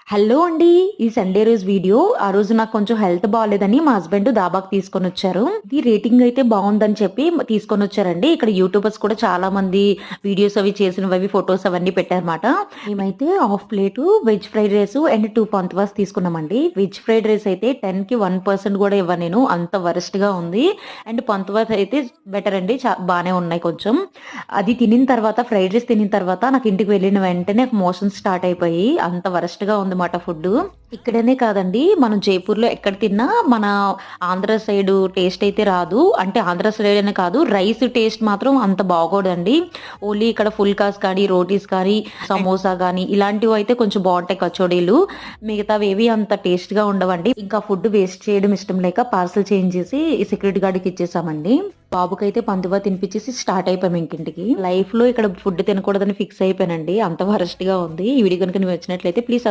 Hello అండి. ఈ Sunday రోజు వీడియో. ఆ రోజు నాకు కొంచెం హెల్త్ బాలేదని మా హస్బెండ్ దాబాకి తీసుకొనొచ్చారు. ఇది రేటింగ్ అయితే బావుందని చెప్పి తీసుకొనొచ్చారండి. ఇక్కడ యూట్యూబర్స్ కూడా చాలా మంది వీడియోస్ అవి చేసినవవి ఫోటోస్ అవన్నీ పెట్టారన్నమాట. మేమైతే half plate veg fried rice and 2 పంత్వాస్ తీసుకున్నామండి. వెజ్ ఫ్రైడ్ రైస్ అయితే 10కి 1% కూడా ఇవ్వను నేను. అంత వరస్ట్‌గా ఉంది. అండ్ పంత్వాస్ అయితే బెటర్ అండి. బానే ఉన్నాయి కొంచెం. అది తినిన తర్వాత ఫ్రైడ్ రైస్ తినిన తర్వాత నాకు ఇంటికి వెళ్ళిన వెంటనే మోషన్స్ స్టార్ట్ అయిపోయి అంత వరస్ట్‌గా ఉందన్నమాట ఫుడ్డు. ఇక్కడనే కాదండి, మనం జైపూర్‌లో ఎక్కడ తిన్నా మన ఆంధ్ర సైడు టేస్ట్ అయితే రాదు. అంటే ఆంధ్ర సైడ్ అనే కాదు, రైస్ టేస్ట్ మాత్రం అంత బాగోదండి. ఓన్లీ ఇక్కడ ఫుల్కాస్ కానీ, రోటీస్ కానీ, సమోసా గానీ ఇలాంటివయితే కొంచెం బావుంటాయి కచోడీలు. మిగతావేవి అంత టేస్ట్‌గా ఉండవండి. ఇంకా ఫుడ్ వేస్ట్ చేయడం ఇష్టం లేక పార్సెల్ చేంజ్ చేసి సెక్యూరిటీ గార్డ్‌కి ఇచ్చేసామండి. బాబుకైతే పందువా తినిపించేసి స్టార్ట్ అయిపోయాం ఇంకింటికి. లైఫ్‌లో ఇక్కడ ఫుడ్ తినకూడదని ఫిక్స్ అయిపోయానండి. అంత వరస్ట్‌గా ఉంది. ఈ వీడియో గనుక నచ్చినట్లయితే ప్లీజ్